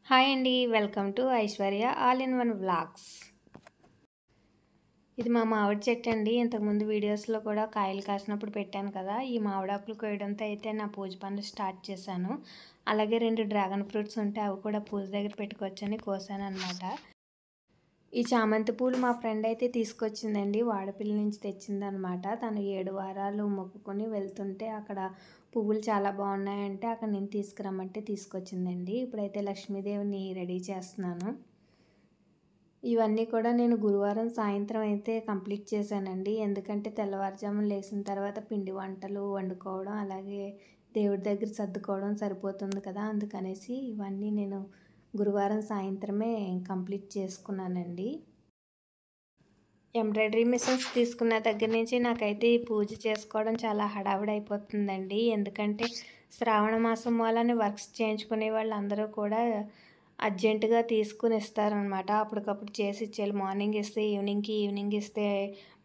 Hi అండి. Welcome to Aishwarya all in one vlogs. ఇది మా మామిడి చెట్టు అండి. ఇంతకుముందు వీడియోస్లో కూడా కాయలు కాసినప్పుడు పెట్టాను కదా. ఈ మామిడాకులు కోయడంతో అయితే నా పూజ పనులు స్టార్ట్ చేశాను. అలాగే 2 డ్రాగన్ ఫ్రూట్స్ ఉంటే అవి కూడా పూజ దగ్గర పెట్టుకోవచ్చని కోసాను అనమాట. ఈ చామంతి పూలు మా ఫ్రెండ్ అయితే తీసుకొచ్చిందండి. వాడపల్లి నుంచి తెచ్చిందనమాట. తను 7 వారాలు మొక్కుకొని వెళ్తుంటే అక్కడ పువ్వులు చాలా బాగున్నాయంటే అక్కడ నేను తీసుకురమ్మంటే తీసుకొచ్చిందండి. ఇప్పుడైతే లక్ష్మీదేవిని రెడీ చేస్తున్నాను. ఇవన్నీ కూడా నేను గురువారం సాయంత్రం అయితే కంప్లీట్ చేశానండి. ఎందుకంటే తెల్లవారుజామున లేచిన తర్వాత పిండి వంటలు వండుకోవడం, అలాగే దేవుడి దగ్గర సర్దుకోవడం సరిపోతుంది కదా. అందుకనేసి ఇవన్నీ నేను గురువారం సాయంత్రమే కంప్లీట్ చేసుకున్నానండి. ఎంబ్రాయిడరీ మిషన్స్ తీసుకున్న దగ్గర నుంచి నాకైతే ఈ పూజ చేసుకోవడం చాలా హడావిడైపోతుందండి. ఎందుకంటే శ్రావణ మాసం వల్ల వర్క్స్ చేయించుకునే వాళ్ళందరూ కూడా అర్జెంటుగా తీసుకుని ఇస్తారనమాట. అప్పటికప్పుడు చేసి ఇచ్చేయాలి. మార్నింగ్ ఇస్తే ఈవినింగ్ ఇస్తే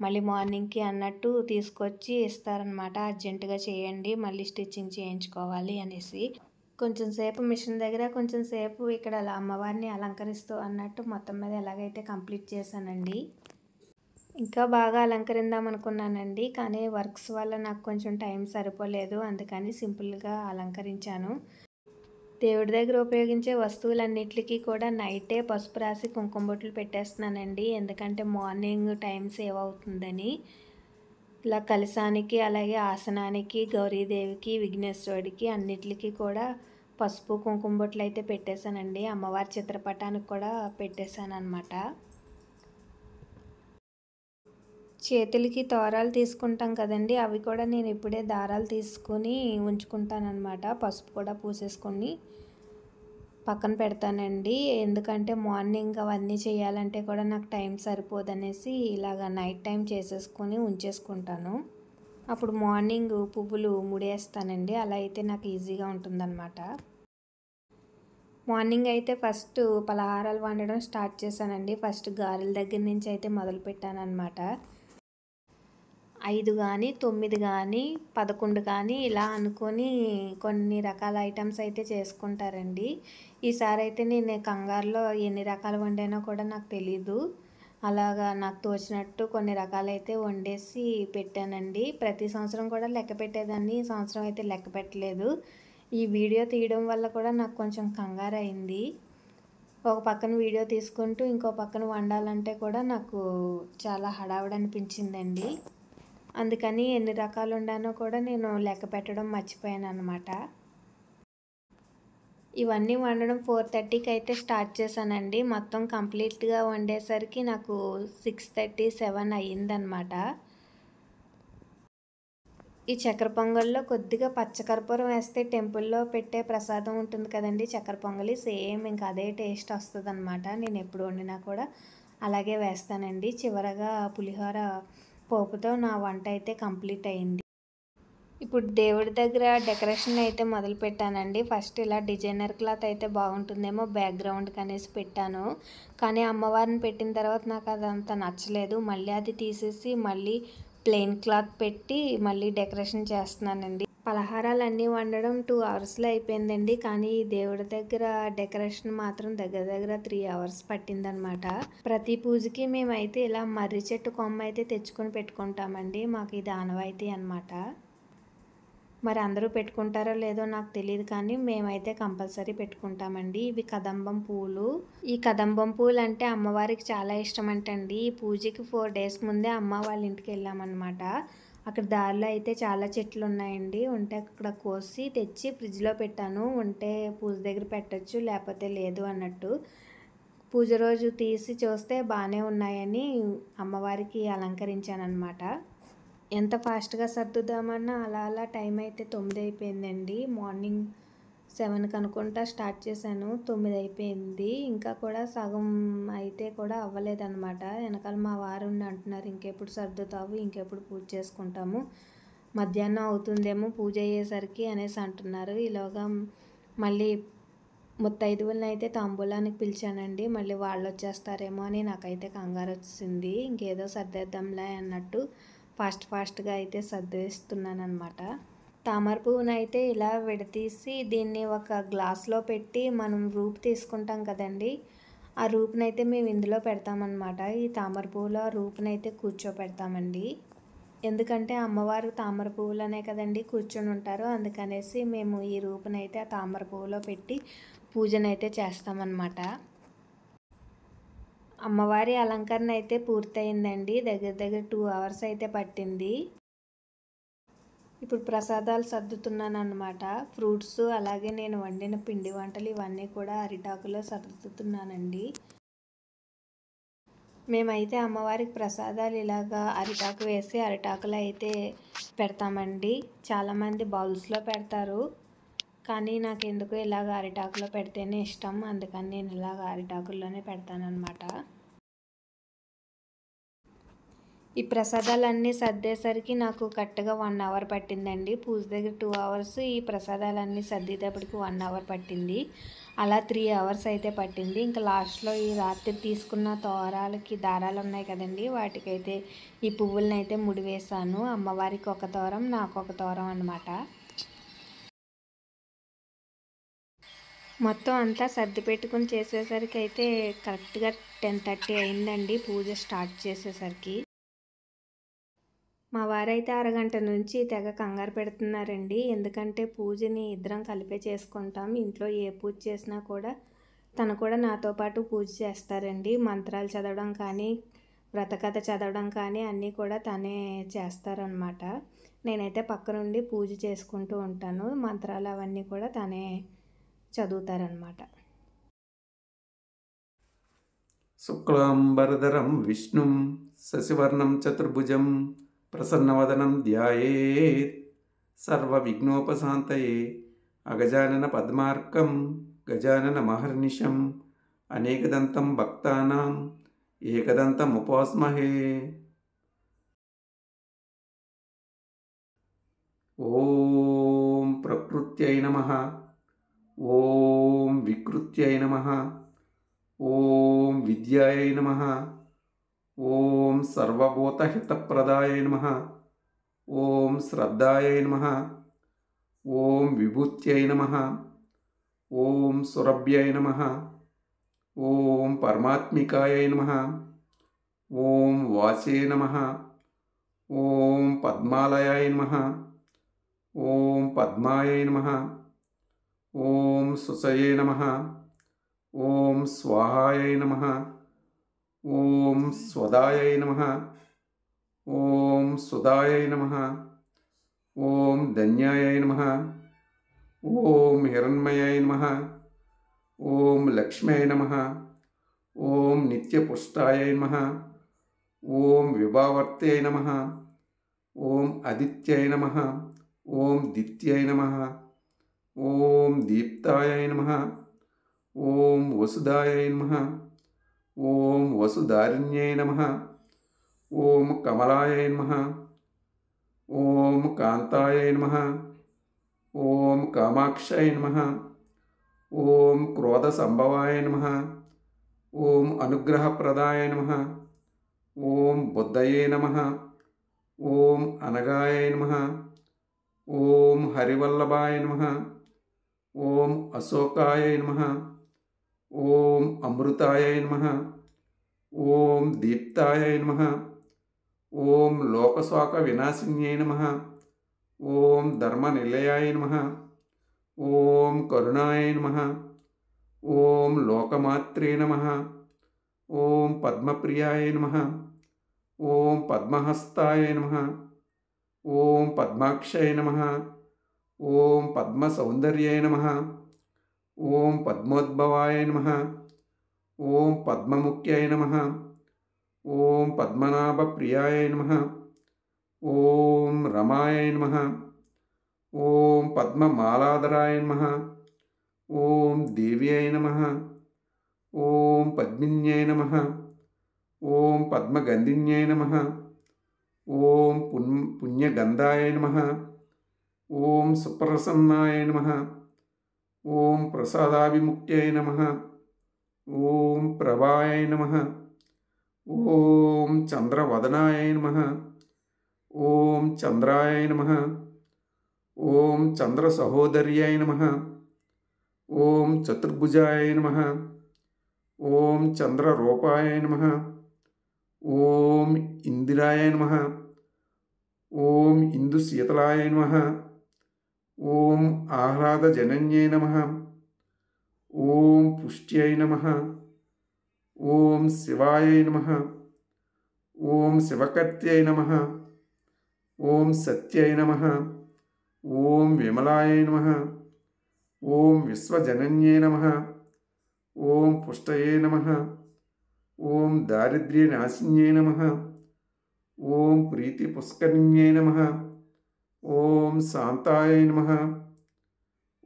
మళ్ళీ మార్నింగ్కి అన్నట్టు తీసుకొచ్చి ఇస్తారనమాట. అర్జెంటుగా చేయండి, మళ్ళీ స్టిచ్చింగ్ చేయించుకోవాలి అనేసి. కొంచెం సేపు మిషన్ దగ్గర, కొంచెం సేపు ఇక్కడ అలా అమ్మవారిని అలంకరిస్తూ అన్నట్టు మొత్తం మీద ఎలాగైతే కంప్లీట్ చేశానండి. ఇంకా బాగా అలంకరిందాం అనుకున్నానండి, కానీ వర్క్స్ వల్ల నాకు కొంచెం టైం సరిపోలేదు. అందుకని సింపుల్గా అలంకరించాను. దేవుడి దగ్గర ఉపయోగించే వస్తువులన్నిటికీ కూడా నైటే పసుపు రాసి కుంకుమ బొట్లు పెట్టేస్తున్నానండి. ఎందుకంటే మార్నింగ్ టైం సేవ్ అవుతుందని. ఇలా కలశానికి, అలాగే ఆసనానికి, గౌరీదేవికి, విఘ్నేశ్వరుడికి అన్నిటికీ కూడా పసుపు కుంకుమ బొట్లు అయితే పెట్టేశానండి. అమ్మవారి చిత్రపటానికి కూడా పెట్టేశాను అనమాట. చేతులకి తోరాలు తీసుకుంటాం కదండి, అవి కూడా నేను ఇప్పుడే దారాలు తీసుకొని ఉంచుకుంటానమాట. పసుపు కూడా పూసేసుకొని పక్కన పెడతానండి. ఎందుకంటే మార్నింగ్ అవన్నీ చేయాలంటే కూడా నాకు టైం సరిపోదనేసి ఇలాగ నైట్ టైం చేసేసుకొని ఉంచేసుకుంటాను. అప్పుడు మార్నింగ్ పువ్వులు ముడేస్తానండి. అలా అయితే నాకు ఈజీగా ఉంటుందన్నమాట. మార్నింగ్ అయితే ఫస్ట్ పలహారాలు వండడం స్టార్ట్ చేశానండి. ఫస్ట్ గారెల దగ్గర నుంచి అయితే మొదలు పెట్టానన్నమాట. 5 కానీ 9 కానీ 11 కానీ ఇలా అనుకొని కొన్ని రకాల ఐటమ్స్ అయితే చేసుకుంటారండి. ఈసారి అయితే నేను కంగారులో ఎన్ని రకాలు వండానో కూడా నాకు తెలీదు. అలాగా నాకు తోచినట్టు కొన్ని రకాలైతే వండేసి పెట్టానండి. ప్రతి సంవత్సరం కూడా లెక్క పెట్టేదాన్ని, ఈ సంవత్సరం అయితే లెక్క పెట్టలేదు. ఈ వీడియో తీయడం వల్ల కూడా నాకు కొంచెం కంగారు అయింది. ఒక పక్కన వీడియో తీసుకుంటూ ఇంకో పక్కన వండాలంటే కూడా నాకు చాలా హడావిడి అనిపించిందండి. అందుకని ఎన్ని రకాలు వండానో కూడా నేను లెక్క పెట్టడం మర్చిపోయాను అనమాట. ఇవన్నీ వండడం 4:30కి అయితే స్టార్ట్ చేశానండి. మొత్తం కంప్లీట్గా వండేసరికి నాకు 6:30, 7 అయ్యిందనమాట. ఈ చక్కెర పొంగల్లో కొద్దిగా పచ్చకర్పూరం వేస్తే టెంపుల్లో పెట్టే ప్రసాదం ఉంటుంది కదండి, చక్కెర పొంగలి, సేమ్ ఇంకా అదే టేస్ట్ వస్తుంది అనమాట. నేను ఎప్పుడు వండినా కూడా అలాగే వేస్తానండి. చివరగా పులిహోర పోపుతో నా వంట అయితే కంప్లీట్ అయింది. ఇప్పుడు దేవుడి దగ్గర డెకరేషన్ అయితే మొదలు పెట్టానండి. ఫస్ట్ ఇలా డిజైనర్ క్లాత్ అయితే బాగుంటుందేమో బ్యాక్గ్రౌండ్కి అనేసి పెట్టాను. కానీ అమ్మవారిని పెట్టిన తర్వాత నాకు అదంతా నచ్చలేదు. మళ్ళీ అది తీసేసి మళ్ళీ ప్లెయిన్ క్లాత్ పెట్టి మళ్ళీ డెకరేషన్ చేస్తున్నానండి. పలహారాలన్నీ వండడం 2 అవర్స్లో అయిపోయిందండి. కానీ దేవుడి దగ్గర డెకరేషన్ మాత్రం దగ్గర దగ్గర 3 అవర్స్ పట్టిందనమాట. ప్రతి పూజకి మేమైతే ఇలా మర్రి చెట్టు కొమ్మ అయితే తెచ్చుకొని పెట్టుకుంటామండి. మాకు ఇది ఆనవాయితీ అనమాట. మరి అందరూ పెట్టుకుంటారో లేదో నాకు తెలియదు, కానీ మేమైతే కంపల్సరీ పెట్టుకుంటామండి. ఇవి కదంబం పూలు. ఈ కదంబం పూలు అంటే అమ్మవారికి చాలా ఇష్టం అంటండి. ఈ పూజకి 4 డేస్ ముందే అమ్మ వాళ్ళ ఇంటికి వెళ్ళామన్నమాట. అక్కడ దారిలో అయితే చాలా చెట్లు ఉన్నాయండి. ఉంటే అక్కడ కోసి తెచ్చి ఫ్రిడ్జ్లో పెట్టాను. ఉంటే పూజ దగ్గర పెట్టచ్చు, లేకపోతే లేదు అన్నట్టు. పూజ రోజు తీసి చూస్తే బాగానే ఉన్నాయని అమ్మవారికి అలంకరించాను అనమాట. ఎంత ఫాస్ట్గా సర్దుదామన్నా అలా టైం అయితే 9 అయిపోయిందండి. మార్నింగ్ 7కి అనుకుంటా స్టార్ట్ చేశాను, 9 అయిపోయింది. ఇంకా కూడా సగం అయితే కూడా అవ్వలేదన్నమాట. వెనకాల మా వారు ఉండి అంటున్నారు, ఇంకెప్పుడు సర్దుతావు, ఇంకెప్పుడు పూజ చేసుకుంటాము, మధ్యాహ్నం అవుతుందేమో పూజ అయ్యేసరికి అనేసి అంటున్నారు. ఈలోగా మళ్ళీ ముత్తైదువులను అయితే తాంబూలానికి పిలిచానండి. మళ్ళీ వాళ్ళు వచ్చేస్తారేమో అని నాకైతే కంగారు వచ్చింది. ఇంకేదో సర్దేద్దాంలే అన్నట్టు ఫాస్ట్గా అయితే సర్దేస్తున్నాను అనమాట. తామర పువ్వునైతే ఇలా విడతీసి దీన్ని ఒక గ్లాస్లో పెట్టి మనం రూపు తీసుకుంటాం కదండి, ఆ రూపునైతే మేము ఇందులో పెడతామన్నమాట. ఈ తామర పువ్వులో రూపునైతే కూర్చోపెడతామండి. ఎందుకంటే అమ్మవారు తామర పువ్వులనే కదండి కూర్చొని ఉంటారు. అందుకనేసి మేము ఈ రూపునైతే ఆ తామర పువ్వులో పెట్టి పూజనైతే చేస్తామన్నమాట. అమ్మవారి అలంకరణ అయితే పూర్తయిందండి. దగ్గర దగ్గర 2 అవర్స్ అయితే పట్టింది. ఇప్పుడు ప్రసాదాలు సర్దుతున్నాను అన్నమాట. ఫ్రూట్స్ అలాగే నేను వండిన పిండి వంటలు ఇవన్నీ కూడా అరిటాకులో సర్దుతున్నానండి. మేమైతే అమ్మవారికి ప్రసాదాలు ఇలాగా అరిటాకు వేసి అరిటాకులో అయితే పెడతామండి. చాలామంది బౌల్స్లో పెడతారు, కానీ నాకు ఎందుకు ఇలాగ అరిటాకులో పెడితేనే ఇష్టం. అందుకని నేను ఇలాగ అరిటాకుల్లోనే పెడతానన్నమాట. ఈ ప్రసాదాలన్నీ సర్దేసరికి నాకు కరెక్ట్గా 1 అవర్ పట్టిందండి. పూజ దగ్గర 2 అవర్స్, ఈ ప్రసాదాలన్నీ సర్దేటప్పటికి 1 అవర్ పట్టింది. అలా 3 అవర్స్ అయితే పట్టింది. ఇంకా లాస్ట్లో ఈ రాత్రి తీసుకున్న తోరాలకి దారాలు ఉన్నాయి కదండి, వాటికైతే ఈ పువ్వులను అయితే ముడివేశాను. అమ్మవారికి ఒక తోరం, నాకు ఒక తోరం అన్నమాట. మొత్తం అంతా సర్ది పెట్టుకుని చేసేసరికి అయితే కరెక్ట్గా 10:30 అయిందండి పూజ స్టార్ట్ చేసేసరికి. మా వారైతే అరగంట నుంచి తెగ కంగారు పెడుతున్నారండి. ఎందుకంటే పూజని ఇద్దరం కలిపే చేసుకుంటాం. ఇంట్లో ఏ పూజ చేసినా కూడా తను కూడా నాతో పాటు పూజ చేస్తారండి. మంత్రాలు చదవడం కానీ, వ్రతకథ చదవడం కానీ అన్నీ కూడా తనే చేస్తారనమాట. నేనైతే పక్క నుండి పూజ చేసుకుంటూ ఉంటాను. మంత్రాలు అవన్నీ కూడా తనే చదువుతారనమాట. శుక్లాంబరధరం విష్ణుం శశివర్ణం చతుర్భుజం ప్రసన్నవదనం ధ్యాయేత్ సర్వవిఘ్నోపశాంతయే. అగజానన పద్మార్కం గజానన మహర్నిశం అనేకదంతం భక్తానాం ఏకదంతం ఉపాస్మహే. ఓం ప్రకృత్యై నమః. ఓం వికృత్యై నమః. ఓం విద్యాయై నమః. ఓం సర్వభూతహితప్రదాయై నమః. ఓం శ్రద్ధాయై నమః. ఓం విభూత్యై నమః. ఓం సురభ్యై నమః. ఓం పరమాత్మికాయై నమః. ఓం వాచే నమః. ఓం పద్మాలయాయ నమః. ఓం పద్మాయై నమః. ఓం సుసయే నమః. ఓం స్వాహాయై నమః. ఓం స్వదాయై నమః. ఓం సుదాయై నమః. ఓం ధన్యాయై నమః. ఓం హిరణ్మయాయ నమః. ఓం లక్ష్మ్యాయ నమః. ఓం నిత్యపుష్టాయై నమః. ఓం విభావర్త్యై నమః. ఓం ఆదిత్యాయ నమః. ఓం దిత్యాయ నమః. ఓం దీప్తాయై నమః. ఓం వసుదాయై నమః. ఓం వసుధారిణ్యై నమః. ఓం కమలాయై నమః. ఓం కాంతాయై నమః. ఓం కామాక్షాయ నమః. ఓం క్రోధ సంభవాయ నమః. ఓం అనుగ్రహప్రదాయ నమః. ఓం బుద్ధయే నమః. ఓం అనగాయ నమః. ఓం హరివల్లభాయ నమః. ఓం అశోకాయ నమః. ఓం అమృతాయ నమః. ఓం దీప్తాయ నమః. ఓం లోకశోక వినాశిన్యై నమః. ఓం ధర్మనిలయాయ నమః. ఓం కరుణాయ నమః. ఓం లోకమాత్రే నమః. ఓం పద్మప్రియాయ నమః. ఓం పద్మహస్తాయ నమః. ఓం పద్మాక్షాయ నమః. ఓం పద్మసౌందర్యాయ నమః. ఓం పద్మోద్భవాయ నమః. ఓం పద్మముఖ్యాయ నమః. ఓం పద్మనాభప్రియాయ నమః. ఓం రమాయ నమః. ఓం పద్మమాలాధరాయ నమః. ఓం దేవ్యాయ నమః. ఓం పద్మిన్యాయ నమః. ఓం పద్మగంధిన్యాయ నమః. ఓం పుణ్యగంధాయ నమః. ఓం సుప్రసన్నాయ నమః. ఓం ప్రసాదాభిముఖ్యాయ నమః. ఓం ప్రభాయ నమః. ఓం చంద్రవదనాయ నమః. ఓం చంద్రాయ నమః. ఓం చంద్ర సహోదర్యాయ నమః. ఓం చతుర్భుజాయ నమః. ఓం చంద్ర రూపాయ నమః. ఓం ఇందిరాయ నమః. ఓం ఇందు శీతలాయ నమః. ఓం ఆహ్లాద జనన్యై నమః. ఓం పుష్ట్యై నమః. ఓం శివాయ నమః. ఓం శివకర్త్యై నమః. ఓం సత్యై నమః. ఓం విమలాయ నమః. ఓం విశ్వజనన్యై నమః. ఓం పుష్టయే నమః. ఓం దారిద్ర్యనాశిన్యై నమః. ఓం ప్రీతి పుష్కరిణ్యై నమః. ఓం శాంతాయ నమః.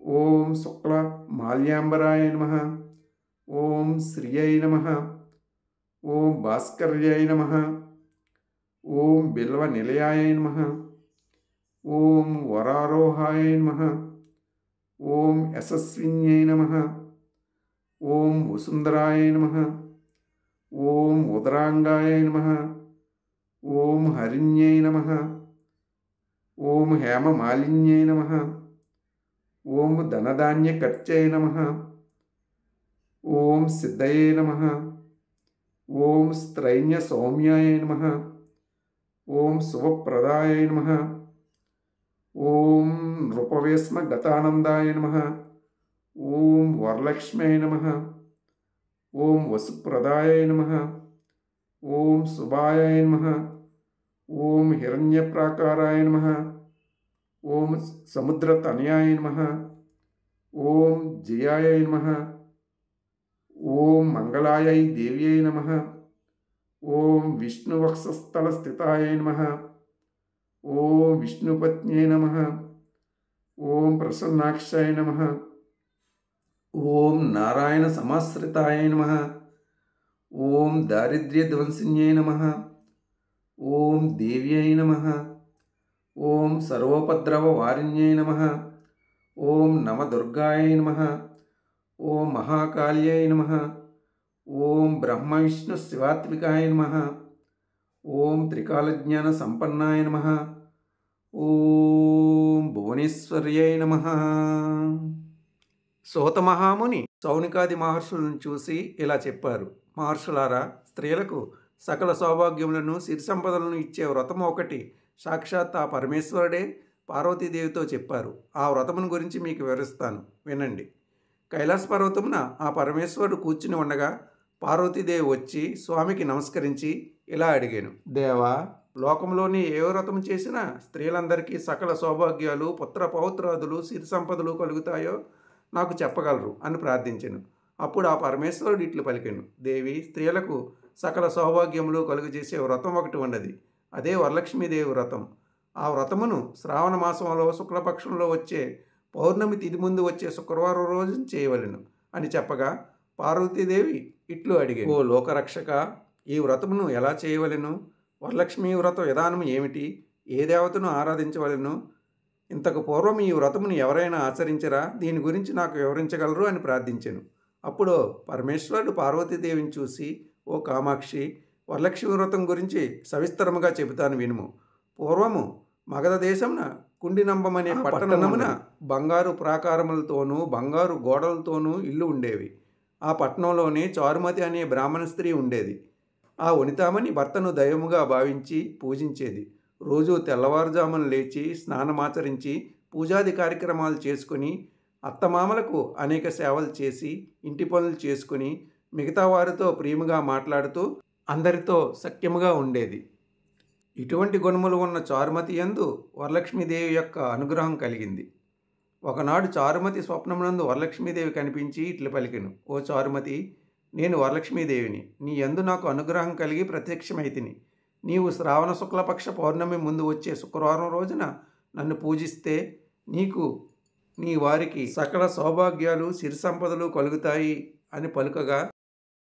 ఓం శుక్ల మాల్యాంబరాయ నమః. ఓం శ్రియై నమః. ఓం భాస్కర్యాయ నమః. ఓం బిల్వ నిలయాయ నమః. ఓం వరారోహాయ నమః. ఓం యశస్విన్యై నమః. ఓం వసుంధరాయ నమః. ఓం ఉదరాంగాయ నమః. ఓం హరిణ్యై నమః. ఓం హేమమాలిన్యై నమః. ఓం ధనధాన్యకర్త్యై నమః. ఓం సిద్ధయే నమః. ఓం స్త్రైణ్య సౌమ్యాయ నమః. ఓం శుభప్రదాయ నమః. ఓం నృపవేశ్మ గతానందాయ నమః. ఓం వరలక్ష్మ్యై నమః. ఓం వసుప్రదాయ నమః. ఓం శుభాయ నమః. ఓం హిరణ్యప్రాకారాయ నమః. ఓం సముద్రతనయాయ నమః. ఓం జయాయ నమః. ఓం మంగళాయై దేవ్యై నమః. ఓం విష్ణువక్షస్థలస్థితాయ నమః. ఓం విష్ణుపత్న్యై నమః. ఓం ప్రసన్నాక్షాయ నమః. ఓం నారాయణ సమాశ్రితాయ నమః. ఓం దారిద్ర్యధ్వంసిన్యై నమః. ఓం దేవ్యై నమః. ఓం సర్వోపద్రవవారిణ్యై నమః. ఓం నవదుర్గాయ నమః. ఓం మహాకాళ్యై నమః. ఓం బ్రహ్మ విష్ణు శివాత్మికాయ నమః. ఓం త్రికాలజ్ఞాన సంపన్నాయ నమః. ఓం భువనేశ్వర్యై నమః. సూత మహాముని సౌనికాది మహర్షులను చూసి ఇలా చెప్పారు: మహర్షులారా, స్త్రీలకు సకల సౌభాగ్యములను సిరి సంపదలను ఇచ్చే వ్రతము ఒకటి సాక్షాత్ ఆ పరమేశ్వరుడే పార్వతీదేవితో చెప్పారు. ఆ వ్రతమును గురించి మీకు వివరిస్తాను, వినండి. కైలాస పర్వతమున ఆ పరమేశ్వరుడు కూర్చుని ఉండగా పార్వతీదేవి వచ్చి స్వామికి నమస్కరించి ఇలా అడిగాను: దేవా, లోకంలోని ఏ వ్రతము చేసినా స్త్రీలందరికీ సకల సౌభాగ్యాలు, పుత్ర పౌత్రాదులు, సిరి సంపదలు కలుగుతాయో నాకు చెప్పగలరు అని ప్రార్థించాను. అప్పుడు ఆ పరమేశ్వరుడు ఇట్లు పలికాను: దేవి, స్త్రీలకు సకల సౌభాగ్యములు కలుగజేసే వ్రతం ఒకటి ఉన్నది. అదే వరలక్ష్మీదేవి వ్రతం. ఆ వ్రతమును శ్రావణ మాసంలో శుక్లపక్షంలో వచ్చే పౌర్ణమి తిథి ముందు వచ్చే శుక్రవారం రోజు చేయవలెను అని చెప్పగా పార్వతీదేవి ఇట్లు అడిగాను: ఓ లోకరక్షక, ఈ వ్రతమును ఎలా చేయవలెను? వరలక్ష్మీ వ్రత విధానం ఏమిటి? ఏ దేవతను ఆరాధించవలెను? ఇంతకు పూర్వం ఈ వ్రతమును ఎవరైనా ఆచరించరా? దీని గురించి నాకు వివరించగలరు అని ప్రార్థించాను. అప్పుడు పరమేశ్వరుడు పార్వతీదేవిని చూసి, ఓ కామాక్షి, వరలక్ష్మి వ్రతం గురించి సవిస్తరముగా చెబుతాను వినుము. పూర్వము మగధ దేశమున కుండినంబమనే పట్టణమున బంగారు ప్రాకారములతోనూ బంగారు గోడలతోనూ ఇల్లు ఉండేవి. ఆ పట్టణంలోనే చారుమతి అనే బ్రాహ్మణ స్త్రీ ఉండేది. ఆ వనితామణి భర్తను దైవముగా భావించి పూజించేది. రోజు తెల్లవారుజామున లేచి స్నానమాచరించి పూజాది కార్యక్రమాలు చేసుకుని అత్తమామలకు అనేక సేవలు చేసి ఇంటి పనులు చేసుకుని మిగతా వారితో ప్రేమగా మాట్లాడుతూ అందరితో సఖ్యముగా ఉండేది. ఇటువంటి గుణములు ఉన్న చారుమతి యందు వరలక్ష్మీదేవి యొక్క అనుగ్రహం కలిగింది. ఒకనాడు చారుమతి స్వప్నమునందు వరలక్ష్మీదేవి కనిపించి ఇట్లు పలికెను: ఓ చారుమతి, నేను వరలక్ష్మీదేవిని. నీ యందు నాకు అనుగ్రహం కలిగి ప్రత్యక్షమైతిని. నీవు శ్రావణ శుక్లపక్ష పౌర్ణమి ముందు వచ్చే శుక్రవారం రోజున నన్ను పూజిస్తే నీకు, నీ వారికి సకల సౌభాగ్యాలు, సిరి సంపదలు కలుగుతాయి అని పలుకగా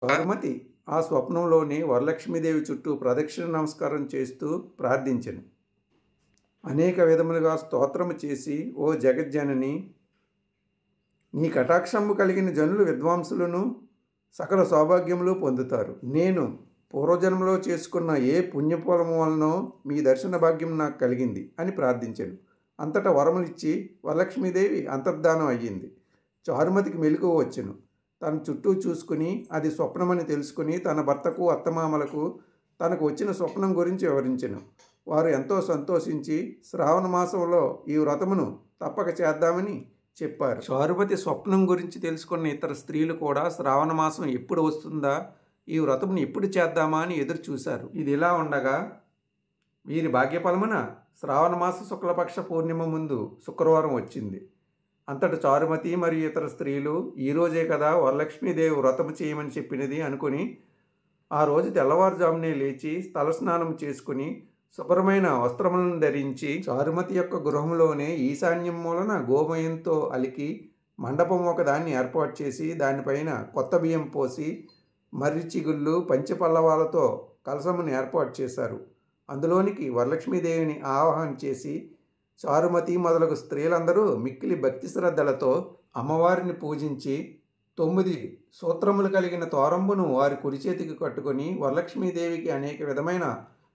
చారుమతి ఆ స్వప్నంలోనే వరలక్ష్మీదేవి చుట్టూ ప్రదక్షిణ నమస్కారం చేస్తూ ప్రార్థించెను. అనేక విధములుగా స్తోత్రము చేసి, ఓ జగజ్జనని, నీ కటాక్షము కలిగిన జనులు విద్వాంసులను సకల సౌభాగ్యములు పొందుతారు. నేను పూర్వజన్మలో చేసుకున్న ఏ పుణ్యఫలము వలనో మీ దర్శన భాగ్యం నాకు కలిగింది అని ప్రార్థించాను. అంతటా వరములిచ్చి వరలక్ష్మీదేవి అంతర్ధానం అయ్యింది. చారుమతికి మెలకువ వచ్చెను. తన చుట్టూ చూసుకుని అది స్వప్నమని తెలుసుకుని తన భర్తకు అత్తమామలకు తనకు వచ్చిన స్వప్నం గురించి వివరించెను. వారు ఎంతో సంతోషించి శ్రావణ మాసంలో ఈ వ్రతమును తప్పక చేద్దామని చెప్పారు. చారుమతి స్వప్నం గురించి తెలుసుకున్న ఇతర స్త్రీలు కూడా శ్రావణ మాసం ఎప్పుడు వస్తుందా, ఈ వ్రతమును ఎప్పుడు చేద్దామా అని ఎదురు చూశారు. ఇది ఇలా ఉండగా వీరి భాగ్యఫలమున శ్రావణ మాస శుక్లపక్ష పూర్ణిమ ముందు శుక్రవారం వచ్చింది. అంతట చారుమతి మరియు ఇతర స్త్రీలు ఈరోజే కదా వరలక్ష్మీదేవి వ్రతము చేయమని చెప్పినది అనుకుని ఆ రోజు తెల్లవారుజామునే లేచి తలస్నానం చేసుకుని శుభ్రమైన వస్త్రములను ధరించి చారుమతి యొక్క గృహంలోనే ఈశాన్యం మూలన గోమయంతో అలికి మండపం ఒకదాన్ని ఏర్పాటు చేసి దానిపైన కొత్త బియ్యం పోసి మర్రి చిగుళ్ళు పంచపల్లవాలతో కలశమును ఏర్పాటు చేశారు. అందులోనికి వరలక్ష్మీదేవిని ఆవాహన చేసి చారుమతి మొదలగు స్త్రీలందరూ మిక్కిలి భక్తి శ్రద్ధలతో అమ్మవారిని పూజించి 9 సూత్రములు కలిగిన తోరంబును వారి కుడి చేతికి కట్టుకొని వరలక్ష్మీదేవికి అనేక విధమైన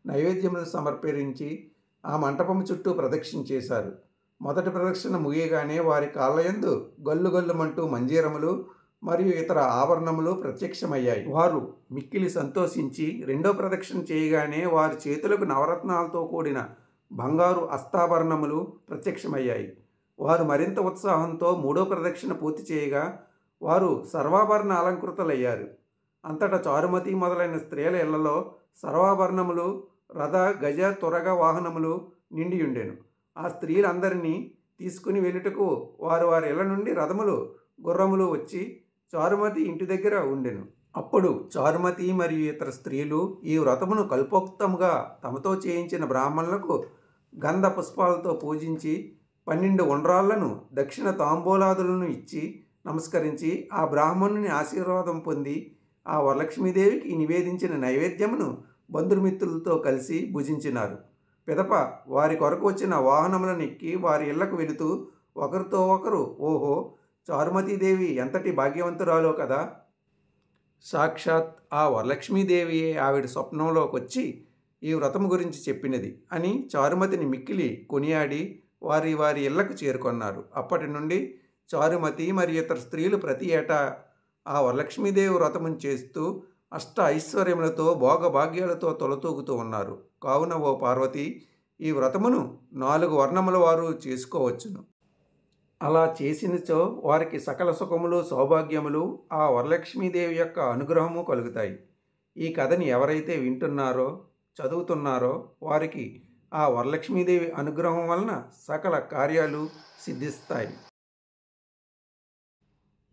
నైవేద్యములు సమర్పించి ఆ మంటపము చుట్టూ ప్రదక్షిణ చేశారు. మొదటి ప్రదక్షిణ ముగియగానే వారి కాళ్ళయందు గల్లు గల్లుమంటూ మంజీరములు మరియు ఇతర ఆభరణములు ప్రత్యక్షమయ్యాయి. వారు మిక్కిలి సంతోషించి రెండో ప్రదక్షిణ చేయగానే వారి చేతులకు నవరత్నాలతో కూడిన బంగారు అస్తాభరణములు ప్రత్యక్షమయ్యాయి. వారు మరింత ఉత్సాహంతో మూడో ప్రదక్షిణ పూర్తి చేయగా వారు సర్వాభరణ అలంకృతులయ్యారు. అంతటా చారుమతి మొదలైన స్త్రీల ఇళ్లలో సర్వాభరణములు, రథ గజ తురగ వాహనములు నిండియుండెను. ఆ స్త్రీలందరినీ తీసుకుని వెళ్ళుటకు వారు వారి ఇళ్ల నుండి రథములు గుర్రములు వచ్చి చారుమతి ఇంటి దగ్గర ఉండెను. అప్పుడు చారుమతి మరియు ఇతర స్త్రీలు ఈ వ్రతమును కల్పోక్తముగా తమతో చేయించిన బ్రాహ్మణులకు గంధ పుష్పాలతో పూజించి 12 ఉండ్రాళ్లను దక్షిణ తాంబూలాదులను ఇచ్చి నమస్కరించి ఆ బ్రాహ్మణుని ఆశీర్వాదం పొంది ఆ వరలక్ష్మీదేవికి నివేదించిన నైవేద్యమును బంధుమిత్రులతో కలిసి భుజించినారు. పిదప వారి కొరకు వచ్చిన వాహనములను ఎక్కి వారి ఇళ్లకు వెళుతూ ఒకరితో ఒకరు, ఓహో, చారుమతీదేవి ఎంతటి భాగ్యవంతురాలో కదా, సాక్షాత్ ఆ వరలక్ష్మీదేవియే ఆవిడ స్వప్నంలోకి వచ్చి ఈ వ్రతం గురించి చెప్పినది అని చారుమతిని మిక్కిలి కొనియాడి వారి వారి ఇళ్లకు చేరుకొన్నారు. అప్పటి నుండి చారుమతి మరి ఇతర స్త్రీలు ప్రతి ఏటా ఆ వరలక్ష్మీదేవి వ్రతమును చేస్తూ అష్ట ఐశ్వర్యములతో భోగభాగ్యాలతో తొలతూగుతూ ఉన్నారు. కావున ఓ పార్వతి, ఈ వ్రతమును 4 వర్ణముల వారు చేసుకోవచ్చును. అలా చేసినచో వారికి సకల సుఖములు సౌభాగ్యములు ఆ వరలక్ష్మీదేవి యొక్క అనుగ్రహము కలుగుతాయి. ఈ కథని ఎవరైతే వింటున్నారో చదువుతున్నారో వారికి ఆ వరలక్ష్మీదేవి అనుగ్రహం వలన సకల కార్యాలు సిద్ధిస్తాయి.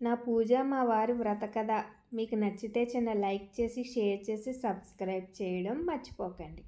నా పూజ మా వారి వ్రత కథ మీకు నచ్చితే చిన్న లైక్ చేసి షేర్ చేసి సబ్స్క్రైబ్ చేయడం మర్చిపోకండి.